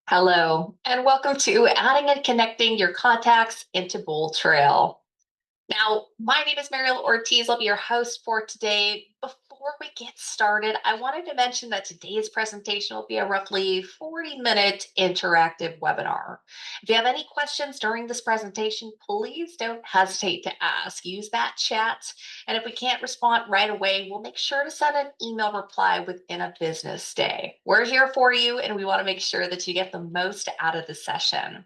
Hello, and welcome to Adding and Connecting Your Contacts into Bold Trail. Now, my name is Mariel Ortiz. I'll be your host for today. Before we get started, I wanted to mention that today's presentation will be a roughly 40-minute interactive webinar. If you have any questions during this presentation, please don't hesitate to ask. Use that chat, and if we can't respond right away, we'll make sure to send an email reply within a business day. We're here for you, and we want to make sure that you get the most out of the session.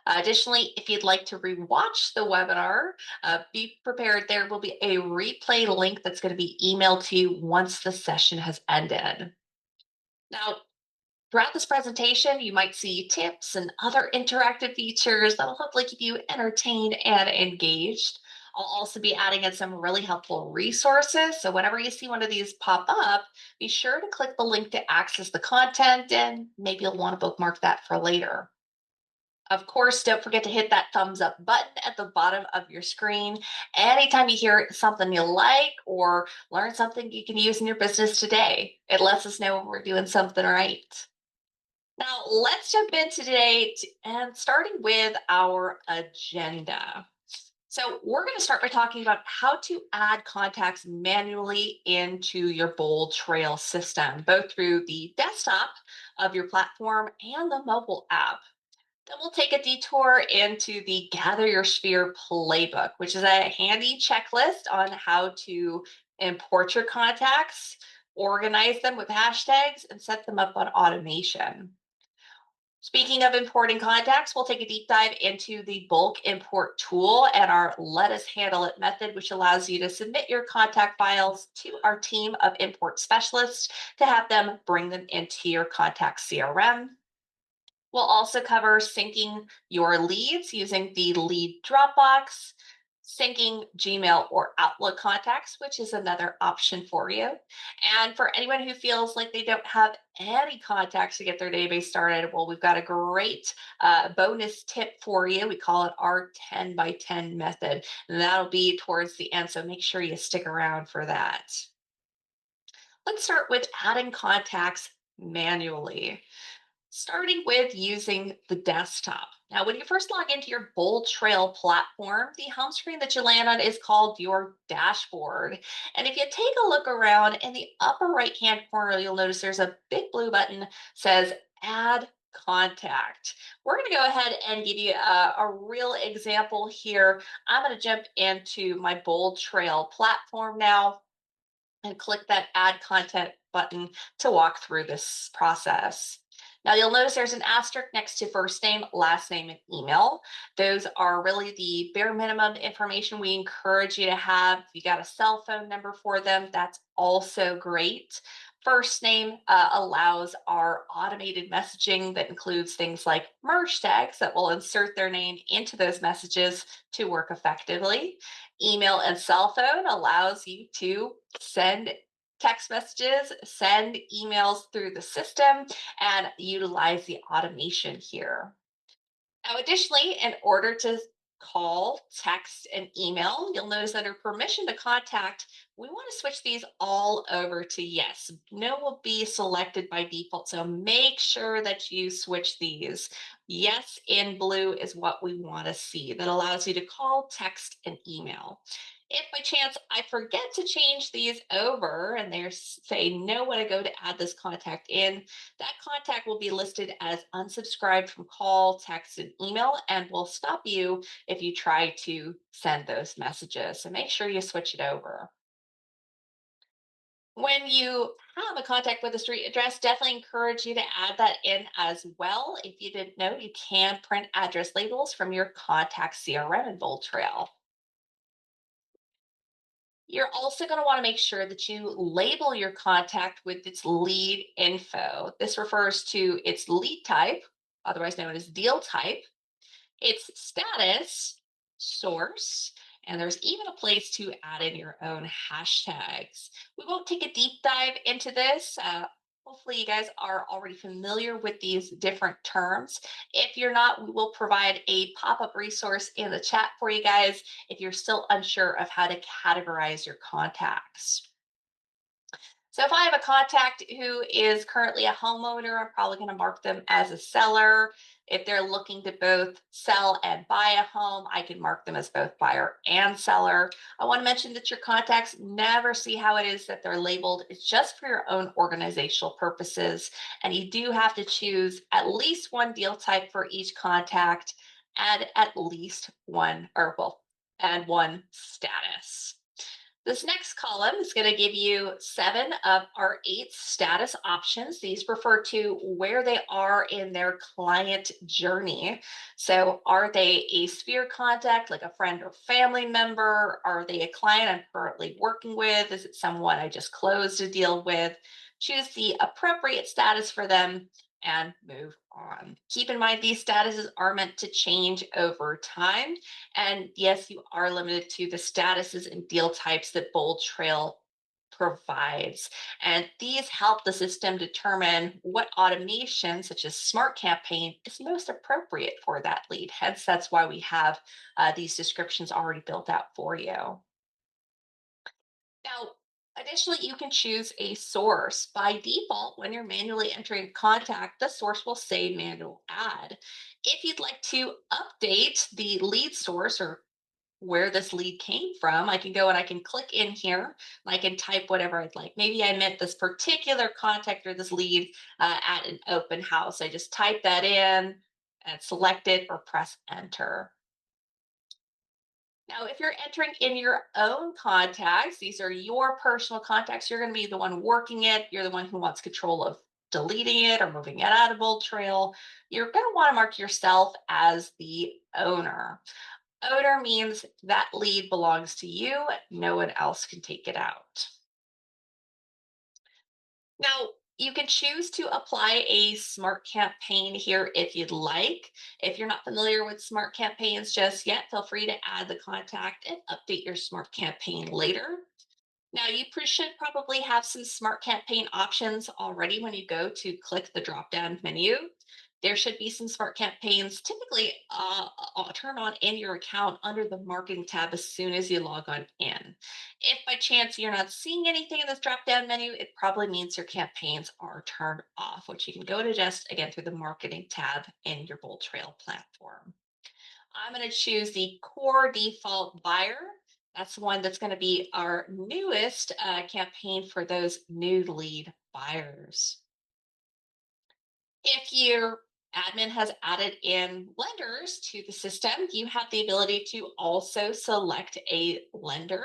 Additionally, if you'd like to rewatch the webinar, be prepared. There will be a replay link that's going to be emailed to you once the session has ended. Now, throughout this presentation, you might see tips and other interactive features that'll hopefully keep you entertained and engaged. I'll also be adding in some really helpful resources. So whenever you see one of these pop up, be sure to click the link to access the content, and maybe you'll want to bookmark that for later. Of course, don't forget to hit that thumbs up button at the bottom of your screen. Anytime you hear something you like or learn something you can use in your business today, it lets us know when we're doing something right. Now, let's jump in today and starting with our agenda. So, we're going to start by talking about how to add contacts manually into your Bold Trail system, both through the desktop of your platform and the mobile app. Then we'll take a detour into the Gather Your Sphere playbook, which is a handy checklist on how to import your contacts, organize them with hashtags, and set them up on automation. Speaking of importing contacts, we'll take a deep dive into the bulk import tool and our let us handle it method, which allows you to submit your contact files to our team of import specialists to have them bring them into your contact CRM. We'll also cover syncing your leads using the lead Dropbox, syncing Gmail or Outlook contacts, which is another option for you. And for anyone who feels like they don't have any contacts to get their database started, well, we've got a great bonus tip for you. We call it our 10 by 10 method, and that'll be towards the end. So make sure you stick around for that. Let's start with adding contacts manually, starting with using the desktop. Now, when you first log into your Bold Trail platform, the home screen that you land on is called your dashboard. And if you take a look around in the upper right hand corner, you'll notice there's a big blue button says Add Contact. We're going to go ahead and give you a real example here. I'm going to jump into my Bold Trail platform now and click that Add Content button to walk through this process. Now you'll notice there's an asterisk next to first name, last name, and email. Those are really the bare minimum information we encourage you to have. If you got a cell phone number for them, that's also great. First name allows our automated messaging that includes things like merge tags that will insert their name into those messages to work effectively. Email and cell phone allows you to send text messages, send emails through the system, and utilize the automation here. Now, additionally, in order to call, text, and email, you'll notice under permission to contact, we want to switch these all over to yes. No will be selected by default, so make sure that you switch these. Yes in blue is what we want to see. That allows you to call, text, and email. If by chance I forget to change these over and they say no when I go to add this contact in, that contact will be listed as unsubscribed from call, text, and email, and will stop you if you try to send those messages. So make sure you switch it over. When you have a contact with a street address, definitely encourage you to add that in as well. If you didn't know, you can print address labels from your contact CRM in Bold Trail. You're also going to want to make sure that you label your contact with its lead info. This refers to its lead type, otherwise known as deal type, its status, source, and there's even a place to add in your own hashtags. We won't take a deep dive into this. Hopefully, you guys are already familiar with these different terms. If you're not, we will provide a pop up resource in the chat for you guys if you're still unsure of how to categorize your contacts. So if I have a contact who is currently a homeowner, I'm probably going to mark them as a seller. If they're looking to both sell and buy a home, I can mark them as both buyer and seller. I want to mention that your contacts never see how it is that they're labeled. It's just for your own organizational purposes. And you do have to choose at least one deal type for each contact and at least one, or well, and one status. This next column is going to give you 7 of our 8 status options. These refer to where they are in their client journey. So, are they a sphere contact, like a friend or family member? Are they a client I'm currently working with? Is it someone I just closed a deal with? Choose the appropriate status for them and move on. Keep in mind, these statuses are meant to change over time. And yes, you are limited to the statuses and deal types that Bold Trail provides. And these help the system determine what automation, such as Smart Campaign, is most appropriate for that lead. Hence, that's why we have these descriptions already built out for you. Now, additionally, you can choose a source. By default, when you're manually entering contact, the source will say manual add. If you'd like to update the lead source or where this lead came from, I can go and I can click in here and I can type whatever I'd like. Maybe I met this particular contact or this lead at an open house. I just type that in and select it or press enter. Now, if you're entering in your own contacts, these are your personal contacts. You're going to be the one working it. You're the one who wants control of deleting it or moving it out of Bold Trail. You're going to want to mark yourself as the owner. Owner means that lead belongs to you. No one else can take it out. Now, you can choose to apply a smart campaign here if you'd like. If you're not familiar with smart campaigns just yet, feel free to add the contact and update your smart campaign later. Now, you should probably have some smart campaign options already when you go to click the drop down menu. There should be some smart campaigns typically turn on in your account under the marketing tab as soon as you log on in. If by chance you're not seeing anything in this drop down menu, it probably means your campaigns are turned off, which you can go and adjust again through the marketing tab in your Bold Trail platform. I'm going to choose the core default buyer. That's the one that's going to be our newest campaign for those new lead buyers. If your admin has added in lenders to the system, you have the ability to also select a lender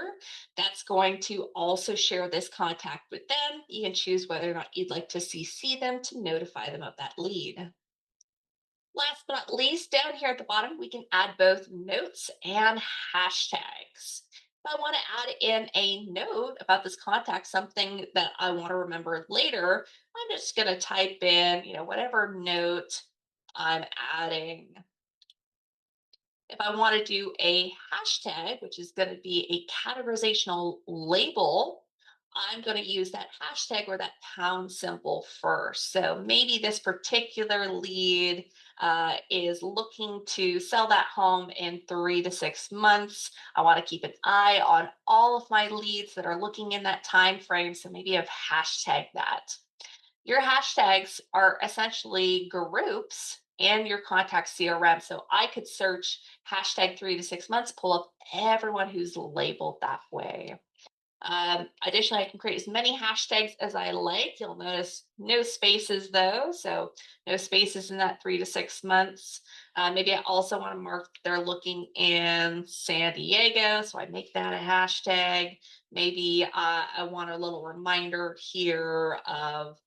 that's going to also share this contact with them. You can choose whether or not you'd like to CC them to notify them of that lead. Last but not least, down here at the bottom, we can add both notes and hashtags. If I want to add in a note about this contact, something that I want to remember later, I'm just going to type in, whatever note I'm adding. If I want to do a hashtag, which is going to be a categorizational label, I'm going to use that hashtag or that pound symbol first. So maybe this particular lead is looking to sell that home in 3 to 6 months. I want to keep an eye on all of my leads that are looking in that time frame. So maybe I've hashtagged that. Your hashtags are essentially groups in your contact CRM. So I could search hashtag 3 to 6 months, pull up everyone who's labeled that way. Additionally, I can create as many hashtags as I like. You'll notice no spaces though. So no spaces in that 3 to 6 months. Maybe I also want to mark they're looking in San Diego. So I make that a hashtag. Maybe I want a little reminder here of,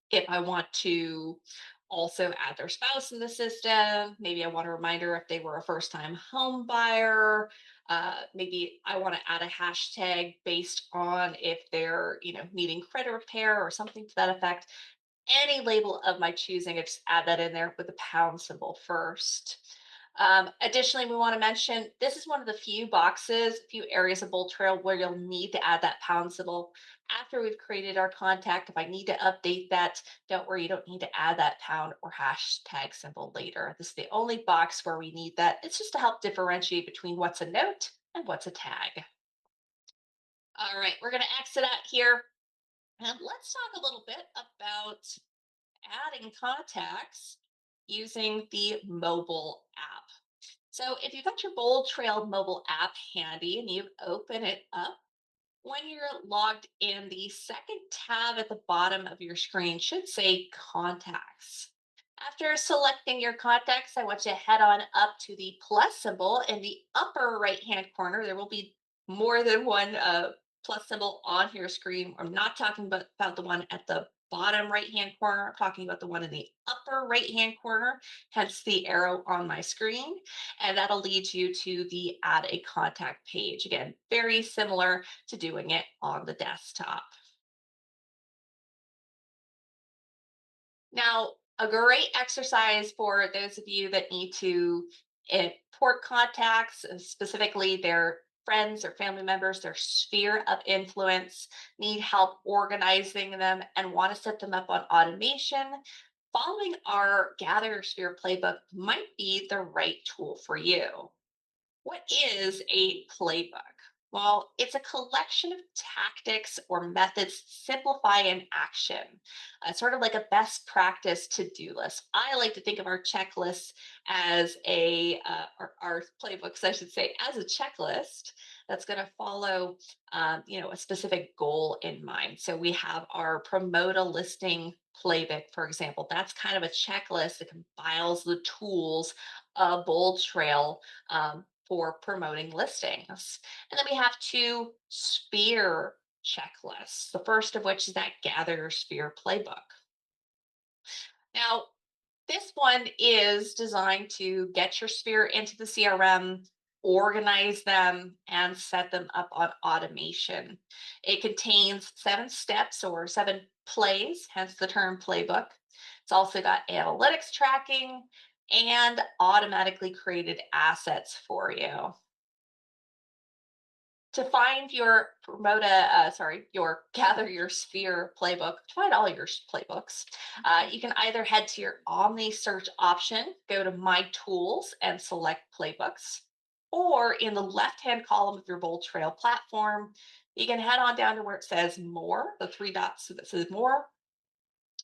if I want to also add their spouse in the system, maybe I want a reminder if they were a first time home buyer. Maybe I want to add a hashtag based on if they're, needing credit repair or something to that effect. Any label of my choosing, I just add that in there with the pound symbol first. Additionally, we want to mention this is one of the few areas of Bold Trail where you'll need to add that pound symbol. After we've created our contact, if I need to update that, don't worry, you don't need to add that pound or hashtag symbol later. This is the only box where we need that. It's just to help differentiate between what's a note and what's a tag. All right, we're going to exit out here and let's talk a little bit about adding contacts using the mobile app. So, if you've got your Bold Trail mobile app handy and you open it up, when you're logged in, the second tab at the bottom of your screen should say Contacts. After selecting your contacts, I want you to head on up to the plus symbol in the upper right hand corner. There will be more than one plus symbol on your screen. I'm not talking about the one at the bottom right hand corner. I'm talking about the one in the upper right hand corner, hence the arrow on my screen. And that'll lead you to the add a contact page. Again, very similar to doing it on the desktop. Now, a great exercise for those of you that need to import contacts, specifically their friends or family members, their sphere of influence, need help organizing them and want to set them up on automation. Following our Gather Your Sphere playbook might be the right tool for you. What is a playbook? Well, it's a collection of tactics or methods to simplify an action, sort of like a best practice to do list. I like to think of our checklists as our playbooks, I should say, as a checklist that's going to follow, a specific goal in mind. So we have our promote a listing playbook, for example. That's kind of a checklist that compiles the tools of Bold Trail for promoting listings. And then we have two sphere checklists, the first of which is that Gather Your Sphere playbook. Now, this one is designed to get your sphere into the CRM, organize them, and set them up on automation. It contains 7 steps or 7 plays, hence the term playbook. It's also got analytics tracking and automatically created assets for you. To find your your Gather Your Sphere playbook, to find all your playbooks, you can either head to your Omni search option, go to My Tools, and select Playbooks, or in the left-hand column of your Bold Trail platform, you can head on down to where it says More, the 3 dots that says More,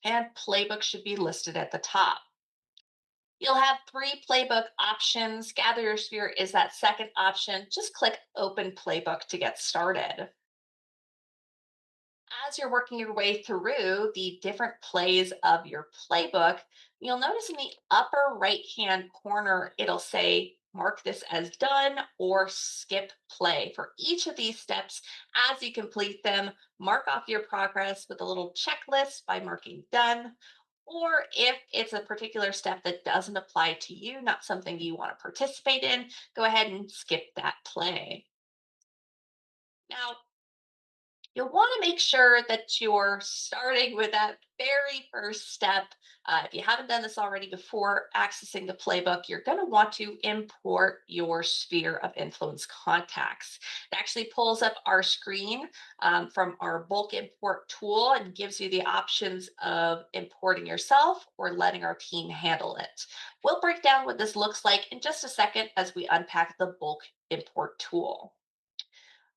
and Playbook should be listed at the top. You'll have 3 playbook options. Gather Your Sphere is that second option. Just click Open Playbook to get started. As you're working your way through the different plays of your playbook, you'll notice in the upper right hand corner, it'll say mark this as done or skip play. For each of these steps, as you complete them, mark off your progress with a little checklist by marking done. Or if it's a particular step that doesn't apply to you, not something you want to participate in, go ahead and skip that play. Now, you'll want to make sure that you're starting with that very first step. If you haven't done this already before accessing the playbook, you're going to want to import your sphere of influence contacts. It actually pulls up our screen from our bulk import tool and gives you the options of importing yourself or letting our team handle it. We'll break down what this looks like in just a second as we unpack the bulk import tool.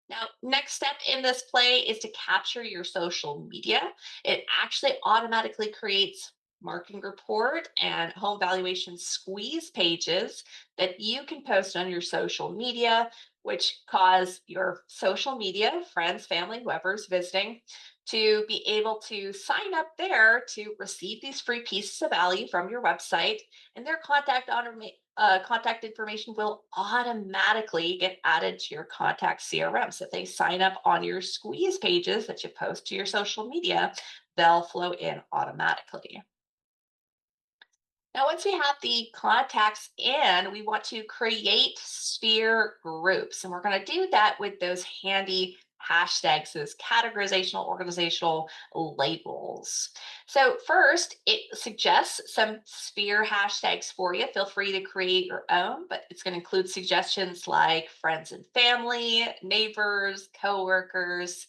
Now, next step in this play is to capture your social media. It actually automatically creates marketing report and home valuation squeeze pages that you can post on your social media, which cause your social media friends, family, whoever's visiting to be able to sign up there to receive these free pieces of value from your website, and their contact information will automatically get added to your contact CRM. So if they sign up on your squeeze pages that you post to your social media, they'll flow in automatically. Now, once we have the contacts in, we want to create sphere groups. And we're going to do that with those handy hashtags, those categorizational organizational labels. So, first, it suggests some sphere hashtags for you. Feel free to create your own, but it's going to include suggestions like friends and family, neighbors, coworkers.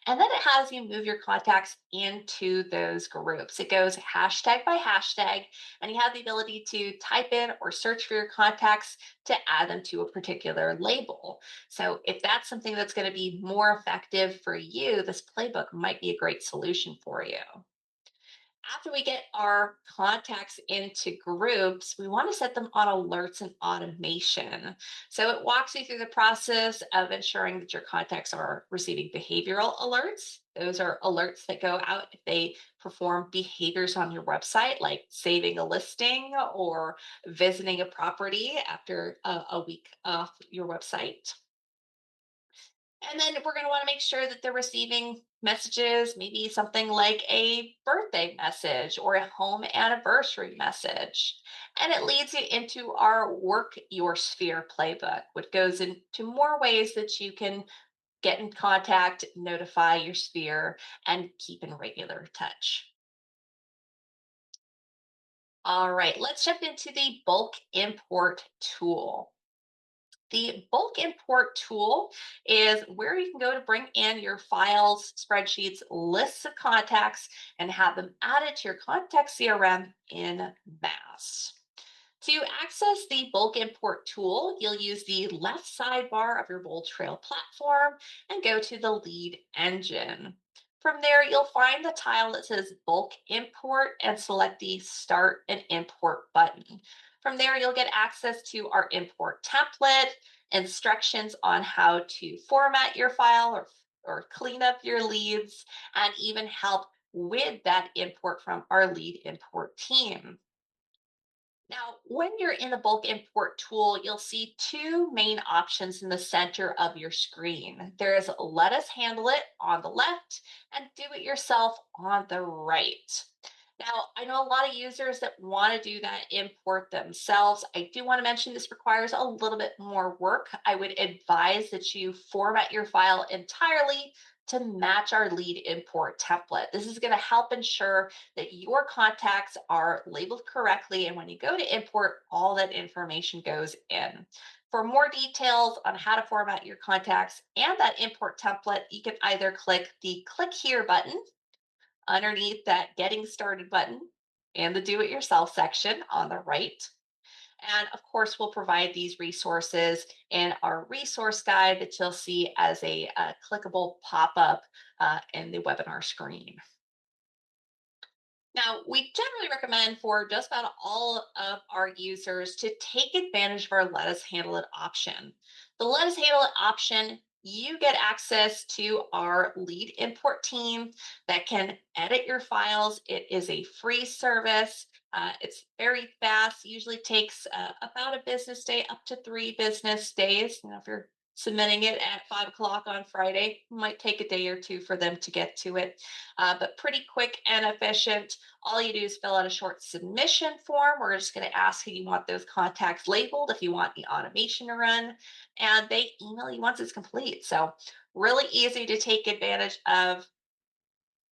And then it has you move your contacts into those groups. It goes hashtag by hashtag, and you have the ability to type in or search for your contacts to add them to a particular label. So, if that's something that's going to be more effective for you, this playbook might be a great solution for you. After we get our contacts into groups, we want to set them on alerts and automation. So it walks you through the process of ensuring that your contacts are receiving behavioral alerts. Those are alerts that go out if they perform behaviors on your website, like saving a listing or visiting a property after a week off your website. And then we're going to want to make sure that they're receiving messages, maybe something like a birthday message or a home anniversary message. And it leads you into our Work Your Sphere playbook, which goes into more ways that you can get in contact, notify your sphere, and keep in regular touch. All right, let's jump into the bulk import tool. The bulk import tool is where you can go to bring in your files, spreadsheets, lists of contacts, and have them added to your contact CRM in mass. To access the bulk import tool, you'll use the left sidebar of your Bold Trail platform and go to the lead engine. From there, you'll find the tile that says bulk import and select the start and import button. From there, you'll get access to our import template, instructions on how to format your file or clean up your leads, and even help with that import from our lead import team. Now, when you're in the bulk import tool, you'll see two main options in the center of your screen. There's let us handle it on the left and do it yourself on the right. Now, I know a lot of users that want to do that import themselves. I do want to mention this requires a little bit more work. I would advise that you format your file entirely to match our lead import template. This is going to help ensure that your contacts are labeled correctly. And when you go to import, all that information goes in. For more details on how to format your contacts and that import template, you can either click the click here button underneath that getting started button and the do it yourself section on the right. And of course, we'll provide these resources in our resource guide that you'll see as a clickable pop up in the webinar screen. Now, we generally recommend for just about all of our users to take advantage of our Let Us Handle It option. The Let Us Handle It option, you get access to our lead import team that can edit your files. It is a free service. It's very fast, usually takes about a business day, up to 3 business days. If you're submitting it at 5 o'clock on Friday, it might take a day or two for them to get to it, but pretty quick and efficient. All you do is fill out a short submission form. We're just going to ask who you want those contacts labeled, if you want the automation to run, and they email you once it's complete. So, really easy to take advantage of.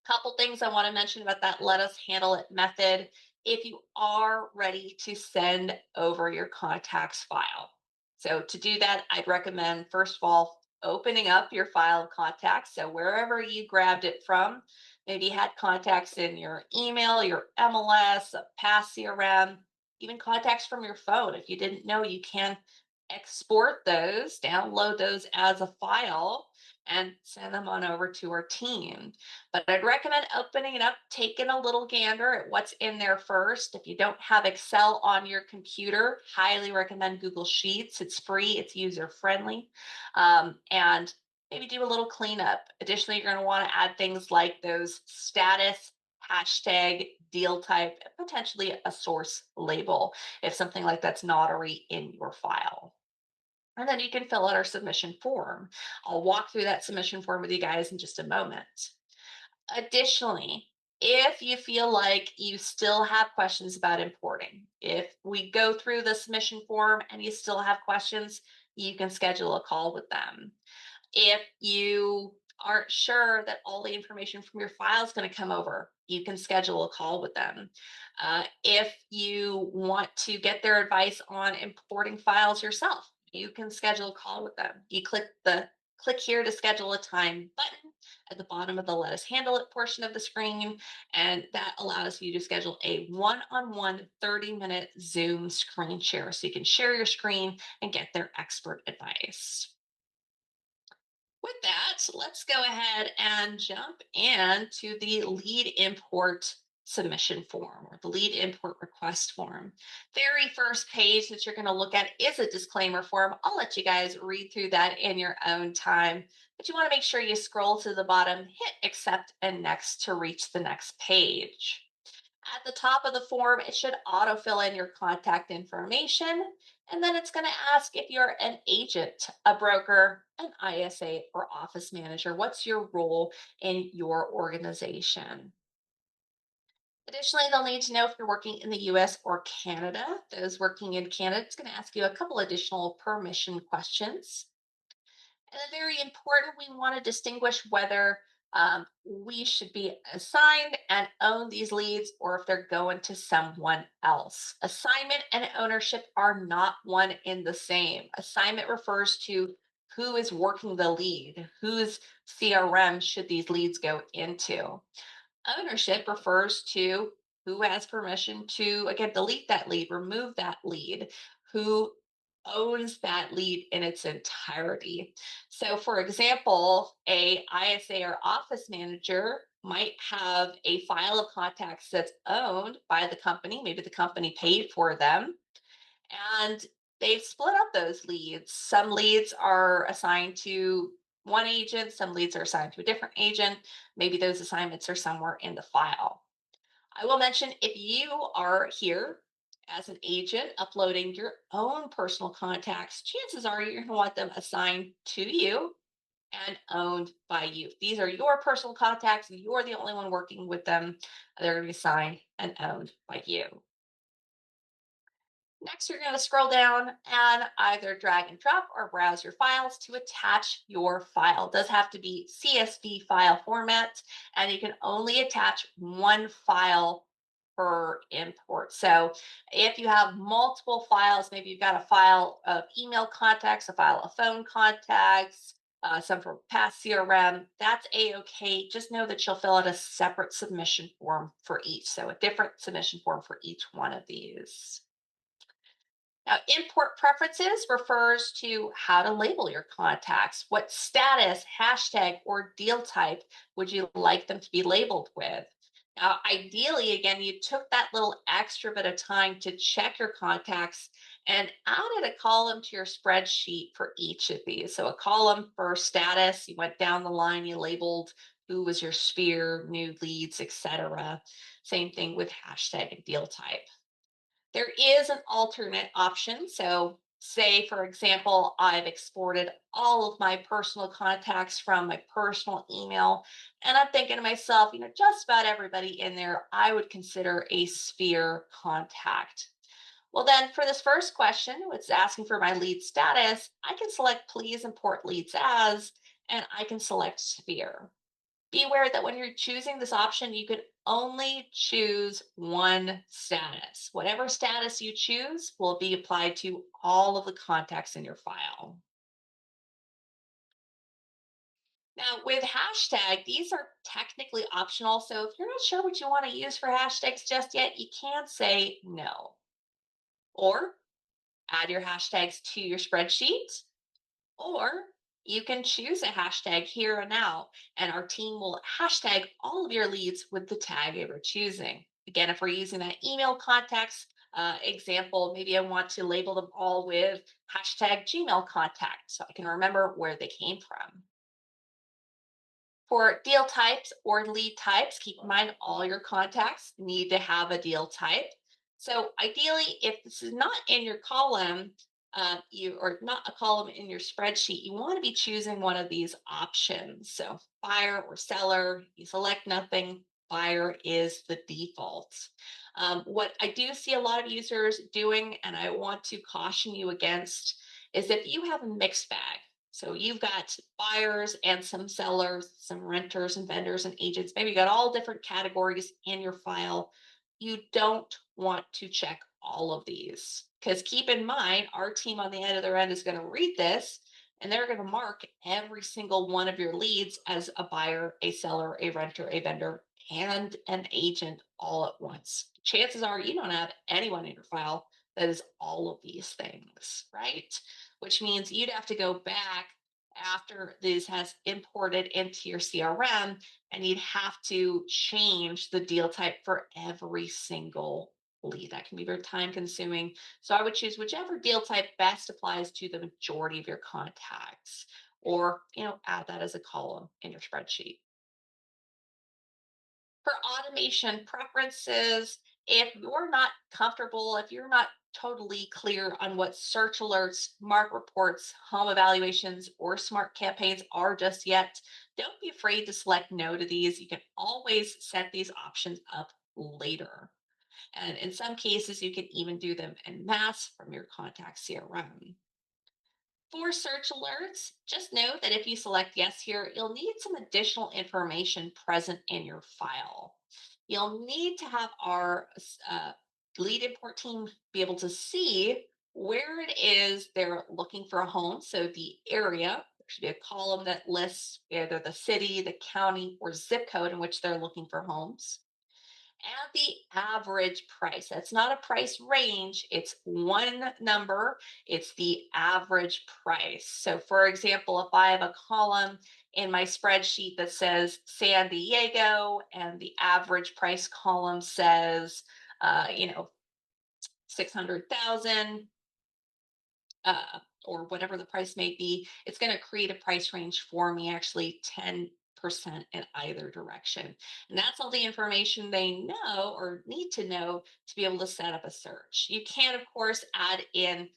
Couple things I want to mention about that let us handle it method. If you are ready to send over your contacts file. So to do that, I'd recommend first of all opening up your file of contacts. So wherever you grabbed it from, maybe you had contacts in your email, your MLS, a past CRM, even contacts from your phone. If you didn't know, you can export those, download those as a file, and send them on over to our team. But I'd recommend opening it up, taking a little gander at what's in there first. If you don't have Excel on your computer, highly recommend Google Sheets. It's free, it's user friendly, and maybe do a little cleanup. Additionally, you're going to want to add things like those status, hashtag, deal type, and potentially a source label if something like that's not already in your file. And then you can fill out our submission form. I'll walk through that submission form with you guys in just a moment. Additionally, if you feel like you still have questions about importing, if we go through the submission form and you still have questions, you can schedule a call with them. If you aren't sure that all the information from your file is going to come over, you can schedule a call with them. If you want to get their advice on importing files yourself, you can schedule a call with them. You click here to schedule a time button at the bottom of the let us handle it portion of the screen. And that allows you to schedule a one-on-one 30-minute Zoom screen share. So you can share your screen and get their expert advice. With that, let's go ahead and jump into the lead import submission form or the lead import request form. Very first page that you're going to look at is a disclaimer form. I'll let you guys read through that in your own time, but you want to make sure you scroll to the bottom, hit accept and next to reach the next page. At the top of the form, it should auto-fill in your contact information, and then it's going to ask if you're an agent, a broker, an ISA, or office manager. What's your role in your organization? Additionally, they'll need to know if you're working in the US or Canada. Those working in Canada, it's going to ask you a couple additional permission questions. And then very important, we want to distinguish whether we should be assigned and own these leads or if they're going to someone else. Assignment and ownership are not one in the same. Assignment refers to who is working the lead, whose CRM should these leads go into. Ownership refers to who has permission to, again, delete that lead, remove that lead, who owns that lead in its entirety. So, for example, a ISA or office manager might have a file of contacts that's owned by the company. Maybe the company paid for them, and they've split up those leads. Some leads are assigned to one agent, some leads are assigned to a different agent. Maybe those assignments are somewhere in the file. I will mention if you are here as an agent uploading your own personal contacts, chances are you're going to want them assigned to you and owned by you. These are your personal contacts, and you're the only one working with them. They're going to be signed and owned by you. Next, you're going to scroll down and either drag and drop or browse your files to attach your file. It does have to be CSV file format, and you can only attach one file per import. So if you have multiple files, maybe you've got a file of email contacts, a file of phone contacts, some from past CRM, that's a-okay. Just know that you'll fill out a separate submission form for each. So a different submission form for each one of these. Now, import preferences refers to how to label your contacts. What status, hashtag, or deal type would you like them to be labeled with? Now, ideally, again, you took that little extra bit of time to check your contacts and added a column to your spreadsheet for each of these. So, a column for status, you went down the line, you labeled who was your sphere, new leads, etc. Same thing with hashtag and deal type. There is an alternate option. So, say, for example, I've exported all of my personal contacts from my personal email, and I'm thinking to myself, just about everybody in there I would consider a sphere contact. Well, then for this first question, it's asking for my lead status. I can select please import leads as, and I can select sphere. Be aware that when you're choosing this option, you can only choose one status. Whatever status you choose will be applied to all of the contacts in your file. Now, with hashtag, these are technically optional. So if you're not sure what you want to use for hashtags just yet, you can say no. Or add your hashtags to your spreadsheet. Or you can choose a hashtag here and now, and our team will hashtag all of your leads with the tag you are choosing. Again, if we're using that email contacts example, maybe I want to label them all with hashtag Gmail contact so I can remember where they came from. For deal types or lead types, keep in mind all your contacts need to have a deal type. So ideally, if this is not in your column, you or not a column in your spreadsheet, you want to be choosing one of these options. So buyer or seller, you select nothing. Buyer is the default. What I do see a lot of users doing, and I want to caution you against, is if you have a mixed bag. So you've got buyers and some sellers, some renters and vendors and agents. Maybe you got all different categories in your file. You don't want to check all of these because keep in mind, our team on the other end is going to read this and they're going to mark every single one of your leads as a buyer, a seller, a renter, a vendor, and an agent all at once. Chances are you don't have anyone in your file that is all of these things, right? Which means you'd have to go back after this has imported into your CRM and you'd have to change the deal type for every single lead. That can be very time consuming. So I would choose whichever deal type best applies to the majority of your contacts or, add that as a column in your spreadsheet. For automation preferences, if you're not comfortable, if you're not totally clear on what search alerts, market reports, home evaluations, or smart campaigns are just yet, don't be afraid to select no to these. You can always set these options up later. And in some cases, you can even do them en masse from your contact CRM. For search alerts, just note that if you select yes here, you'll need some additional information present in your file. You'll need to have our lead import team be able to see where it is they're looking for a home. So the area, there should be a column that lists either the city, the county, or zip code in which they're looking for homes and the average price. That's not a price range, it's one number, it's the average price. So, for example, if I have a column in my spreadsheet that says San Diego and the average price column says, uh, you know, 600,000, or whatever the price may be, it's going to create a price range for me, actually 10% in either direction. And that's all the information they know or need to know to be able to set up a search. You can, of course, add in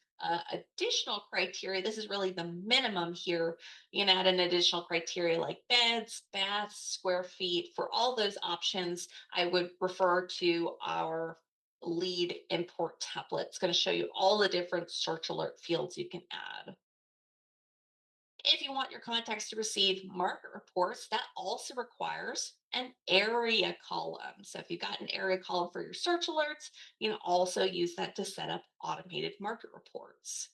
additional criteria. This is really the minimum here. You can add an additional criteria like beds, baths, square feet. For all those options, I would refer to our lead import template. It's going to show you all the different search alert fields you can add. If you want your contacts to receive market reports, that also requires an area column. So if you've got an area column for your search alerts, you can also use that to set up automated market reports.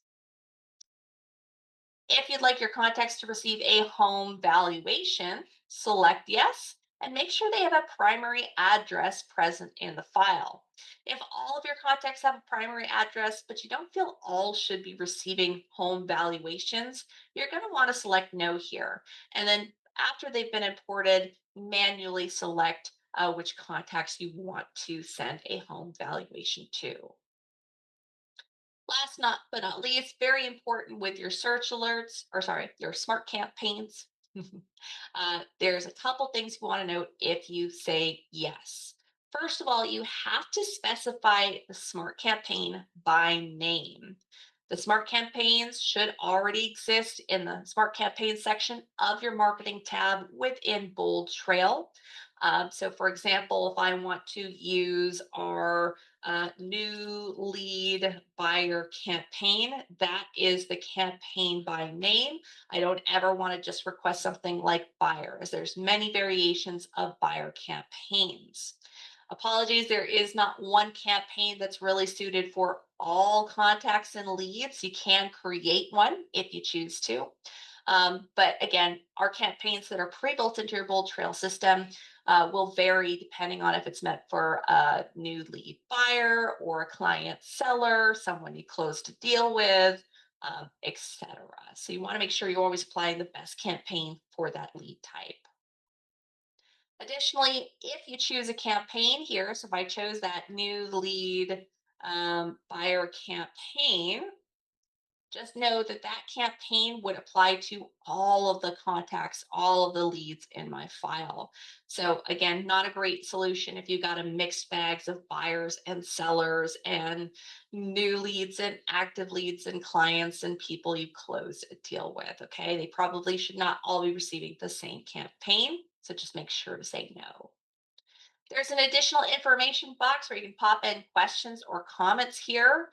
If you'd like your contacts to receive a home valuation, select yes and make sure they have a primary address present in the file. If all of your contacts have a primary address, but you don't feel all should be receiving home valuations, you're going to want to select no here. And then after they've been imported, manually select which contacts you want to send a home valuation to. Last not but not least, very important with your search alerts, or sorry, your smart campaigns. There's a couple things you want to note if you say yes. First of all, you have to specify the smart campaign by name. The smart campaigns should already exist in the smart campaign section of your marketing tab within Bold Trail. So, for example, if I want to use our new lead buyer campaign, that is the campaign by name. I don't ever want to just request something like buyer, as there's many variations of buyer campaigns. Apologies, there is not one campaign that's really suited for all contacts and leads. You can create one if you choose to. But again, our campaigns that are pre-built into your Bold Trail system will vary depending on if it's meant for a new lead buyer or a client seller, someone you closed a deal with, etc. So you want to make sure you're always applying the best campaign for that lead type. Additionally, if you choose a campaign here, so if I chose that new lead buyer campaign, just know that that campaign would apply to all of the contacts, all of the leads in my file. So again, not a great solution if you've got a mixed bags of buyers and sellers and new leads and active leads and clients and people you closed a deal with. Okay. They probably should not all be receiving the same campaign. So just make sure to say no. There's an additional information box where you can pop in questions or comments here.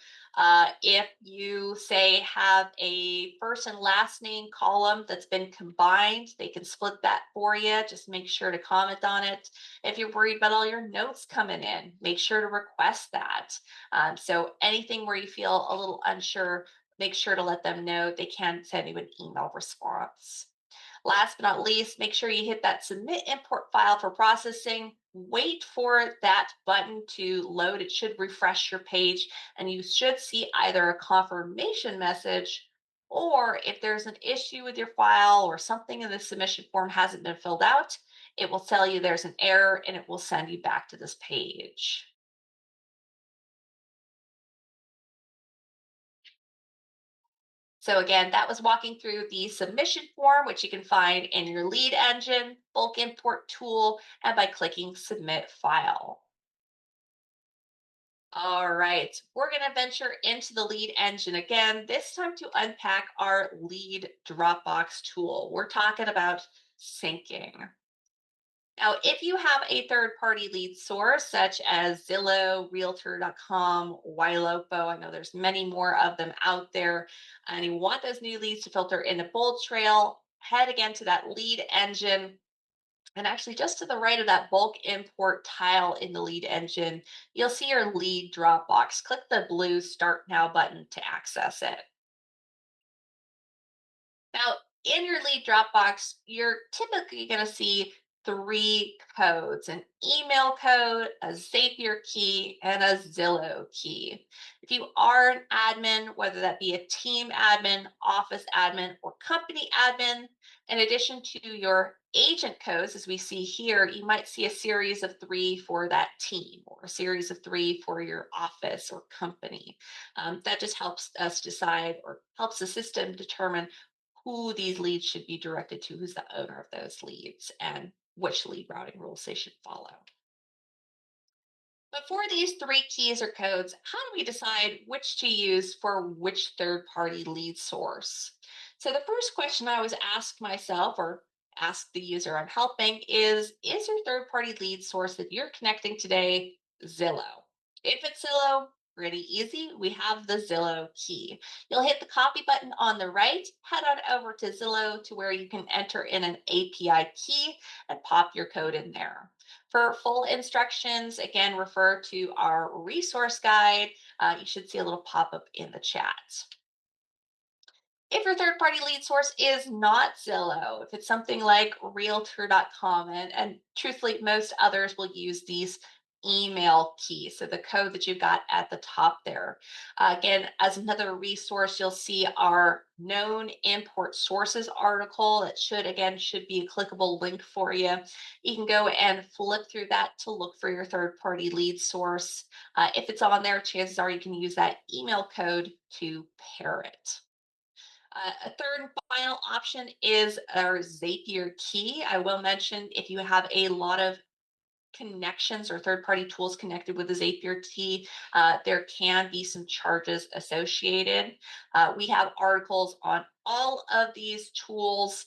If you say have a first and last name column that's been combined, they can split that for you. Just make sure to comment on it. If you're worried about all your notes coming in, make sure to request that. So anything where you feel a little unsure, make sure to let them know. They can send you an email response. Last but not least, make sure you hit that submit import file for processing. Wait for that button to load. It should refresh your page, and you should see either a confirmation message, or if there's an issue with your file or something in the submission form hasn't been filled out, it will tell you there's an error and it will send you back to this page. So again, that was walking through the submission form, which you can find in your lead engine, bulk import tool, and by clicking submit file. All right, we're going to venture into the lead engine again, this time to unpack our lead Dropbox tool. We're talking about syncing. Now, if you have a third party lead source such as Zillow, Realtor.com, Ylopo, I know there's many more of them out there, and you want those new leads to filter into Bold Trail, head again to that lead engine. And actually, just to the right of that bulk import tile in the lead engine, you'll see your lead Dropbox. Click the blue Start Now button to access it. Now, in your lead Dropbox, you're typically going to see three codes: an email code, a Zapier key, and a Zillow key. If you are an admin, whether that be a team admin, office admin, or company admin, in addition to your agent codes, as we see here, you might see a series of three for that team or a series of three for your office or company. That just helps us decide or helps the system determine who these leads should be directed to, who's the owner of those leads, and which lead routing rules they should follow. But for these three keys or codes, how do we decide which to use for which third party lead source? So, the first question I always ask myself or ask the user I'm helping is your third party lead source that you're connecting today Zillow? If it's Zillow, pretty easy. We have the Zillow key. You'll hit the copy button on the right, head on over to Zillow to where you can enter in an API key and pop your code in there. For full instructions, again, refer to our resource guide. You should see a little pop up in the chat. If your third party lead source is not Zillow, if it's something like realtor.com, and truthfully, most others will use these email keys. So the code that you've got at the top there. Again, as another resource, you'll see our known import sources article. It should be a clickable link for you. You can go and flip through that to look for your third party lead source. If it's on there, chances are you can use that email code to pair it. A third and final option is our Zapier key. I will mention if you have a lot of connections or third party tools connected with the Zapier key, there can be some charges associated. We have articles on all of these tools.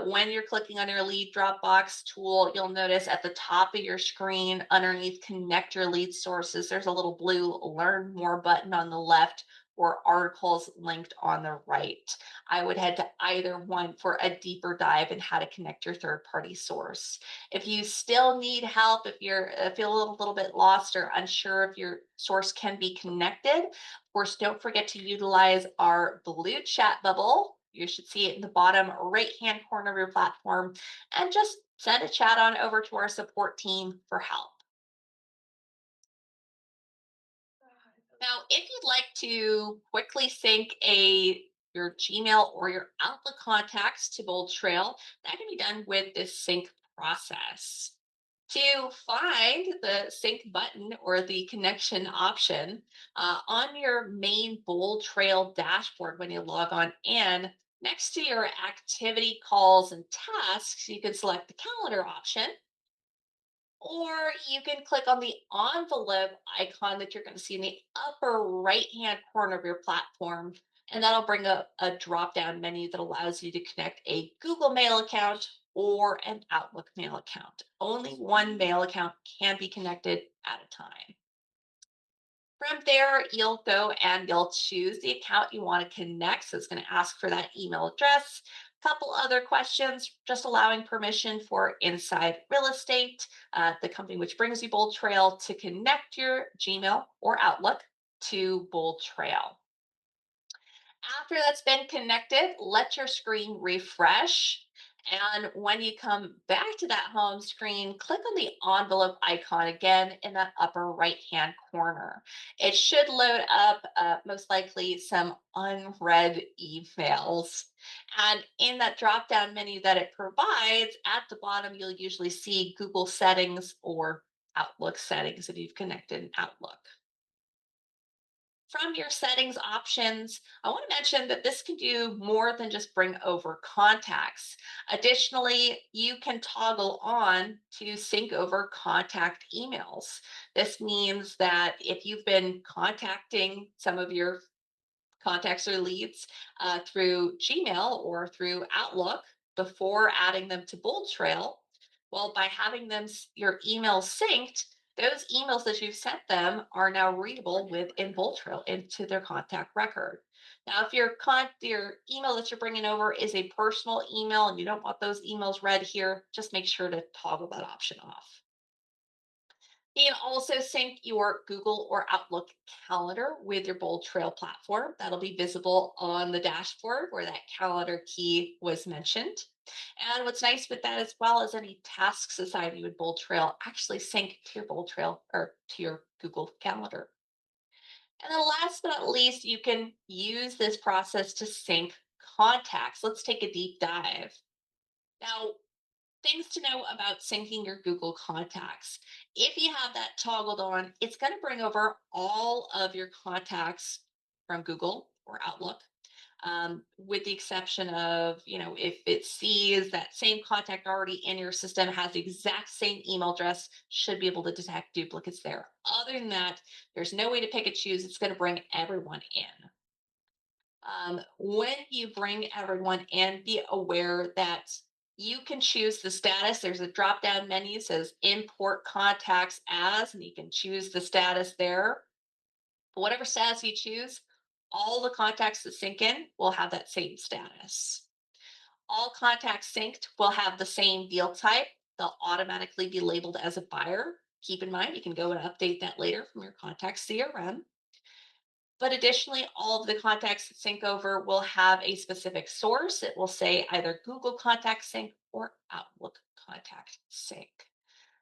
When you're clicking on your lead Dropbox tool, you'll notice at the top of your screen underneath connect your lead sources, there's a little blue learn more button on the left or articles linked on the right. I would head to either one for a deeper dive in how to connect your third party source. If you still need help, if you're feel a little bit lost or unsure if your source can be connected, of course, don't forget to utilize our blue chat bubble. You should see it in the bottom right hand corner of your platform, and just send a chat on over to our support team for help. Now, if you'd like to quickly sync a your Gmail or your Outlook contacts to Bold Trail, that can be done with this sync process. To find the sync button or the connection option on your main Bold Trail dashboard when you log on in, next to your activity calls and tasks, you can select the calendar option, or you can click on the envelope icon that you're going to see in the upper right hand corner of your platform. And that'll bring up a drop down menu that allows you to connect a Google Mail account or an Outlook mail account. Only one mail account can be connected at a time. From there, you'll go and you'll choose the account you want to connect. So it's going to ask for that email address. Couple other questions, just allowing permission for Inside Real Estate, the company which brings you Bold Trail, to connect your Gmail or Outlook to Bold Trail. After that's been connected, let your screen refresh. And when you come back to that home screen, click on the envelope icon again in that upper right hand corner. It should load up, most likely, some unread emails. And in that drop down menu that it provides, at the bottom, you'll usually see Google settings or Outlook settings if you've connected an Outlook. From your settings options, I want to mention that this can do more than just bring over contacts. Additionally, you can toggle on to sync over contact emails. This means that if you've been contacting some of your contacts or leads through Gmail or through Outlook before adding them to Bold Trail, well, by having your emails synced, those emails that you've sent them are now readable within Bold Trail into their contact record. Now, if your email that you're bringing over is a personal email and you don't want those emails read here, just make sure to toggle that option off. You can also sync your Google or Outlook calendar with your Bold Trail platform. That'll be visible on the dashboard where that calendar key was mentioned. And what's nice with that as well is any tasks assigned you with Bold Trail actually sync to your Bold Trail or to your Google Calendar. And then last but not least, you can use this process to sync contacts. Let's take a deep dive. Now, things to know about syncing your Google contacts. If you have that toggled on, it's going to bring over all of your contacts from Google or Outlook, with the exception of, if it sees that same contact already in your system has the exact same email address, should be able to detect duplicates there. Other than that, there's no way to pick and choose. It's going to bring everyone in. When you bring everyone in, be aware that you can choose the status. There's a drop down menu that says import contacts as, and you can choose the status there. Whatever status you choose, all the contacts that sync in will have that same status. All contacts synced will have the same deal type. They'll automatically be labeled as a buyer. Keep in mind, you can go and update that later from your contact CRM. But additionally, all of the contacts that sync over will have a specific source. It will say either Google Contact Sync or Outlook Contact Sync.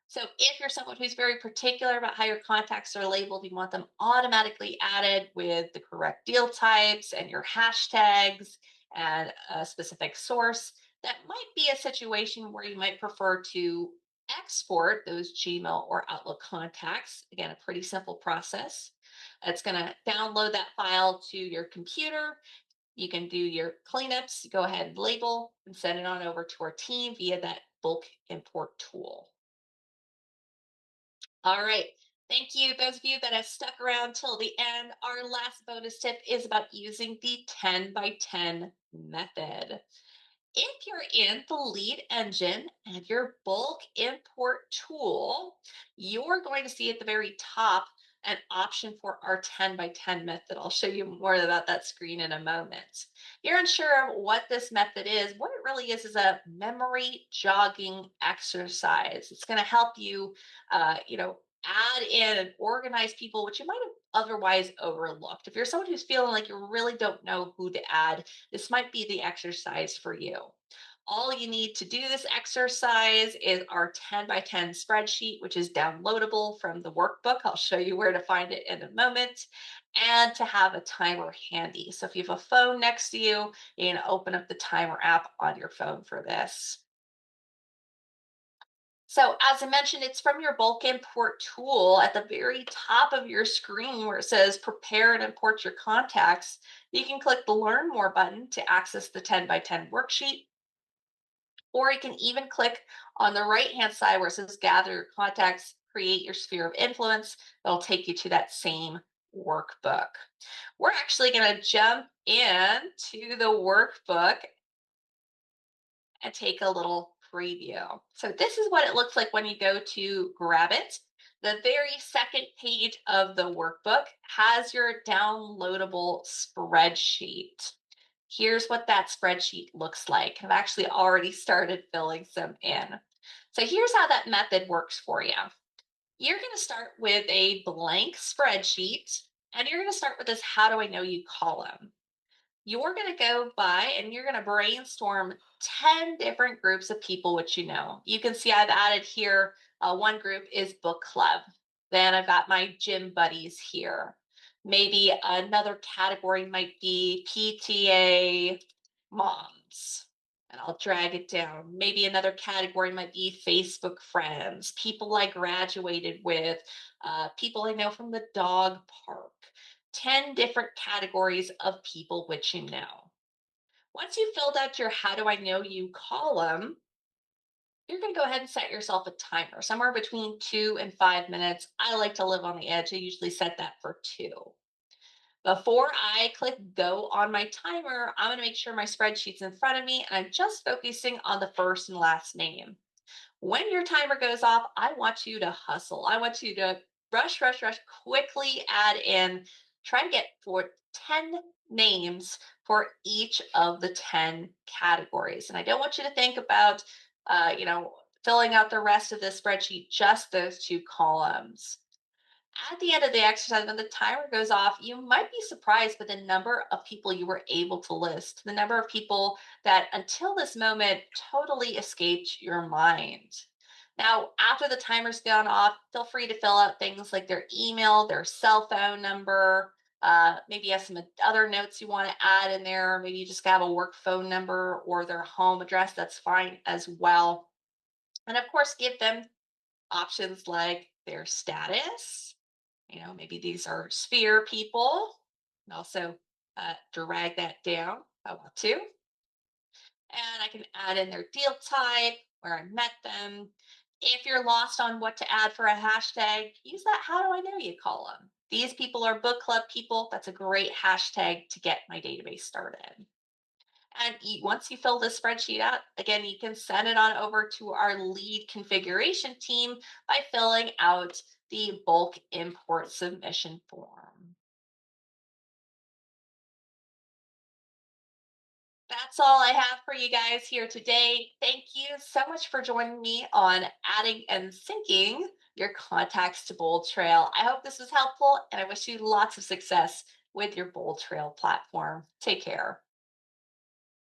So if you're someone who's very particular about how your contacts are labeled, you want them automatically added with the correct deal types and your hashtags and a specific source, that might be a situation where you might prefer to export those Gmail or Outlook contacts. Again, a pretty simple process. It's going to download that file to your computer. You can do your cleanups, go ahead and label and send it on over to our team via that bulk import tool. All right. Thank you, those of you that have stuck around till the end. Our last bonus tip is about using the 10 by 10 method. If you're in the lead engine and your bulk import tool, you're going to see at the very top an option for our 10 by 10 method. I'll show you more about that screen in a moment. You're unsure of what this method is. What it really is a memory jogging exercise. It's going to help you, add in and organize people, which you might have otherwise overlooked. If you're someone who's feeling like you really don't know who to add, this might be the exercise for you. All you need to do this exercise is our 10 by 10 spreadsheet, which is downloadable from the workbook. I'll show you where to find it in a moment, and to have a timer handy. So if you have a phone next to you, you can open up the timer app on your phone for this. So as I mentioned, it's from your bulk import tool at the very top of your screen where it says prepare and import your contacts. You can click the learn more button to access the 10 by 10 worksheet, or you can even click on the right hand side where it says gather your contacts, create your sphere of influence. It'll take you to that same workbook. We're actually going to jump into the workbook and take a little preview. So this is what it looks like when you go to grab it. The very second page of the workbook has your downloadable spreadsheet. Here's what that spreadsheet looks like. I've actually already started filling some in. So here's how that method works for you. You're going to start with a blank spreadsheet, and you're going to start with this how do I know you column. You're going to go by and you're going to brainstorm 10 different groups of people which you know. You can see I've added here one group is book club. Then I've got my gym buddies here. Maybe another category might be PTA moms. And I'll drag it down. Maybe another category might be Facebook friends, people I graduated with, people I know from the dog park. 10 different categories of people which you know. Once you've filled out your how do I know you column, you're going to go ahead and set yourself a timer, somewhere between 2 and 5 minutes. I like to live on the edge. I usually set that for 2. Before I click go on my timer, I'm going to make sure my spreadsheet's in front of me and I'm just focusing on the first and last name. When your timer goes off, I want you to hustle. I want you to rush, rush, rush, quickly add in, try to get for 10 names for each of the 10 categories. And I don't want you to think about, filling out the rest of the spreadsheet, just those 2 columns. At the end of the exercise, when the timer goes off, you might be surprised by the number of people you were able to list, the number of people that until this moment totally escaped your mind. Now, after the timer's gone off, feel free to fill out things like their email, their cell phone number. Maybe you have some other notes you want to add in there. Maybe you just have a work phone number or their home address. That's fine as well. And of course, give them options like their status. Maybe these are sphere people. And also drag that down if I want to. And I can add in their deal type, where I met them. If you're lost on what to add for a hashtag, use that how do I know you column. These people are book club people. That's a great hashtag to get my database started. And once you fill this spreadsheet out, again, you can send it on over to our lead configuration team by filling out the bulk import submission form. That's all I have for you guys here today. Thank you so much for joining me on adding and syncing your contacts to Bold Trail. I hope this was helpful and I wish you lots of success with your Bold Trail platform. Take care.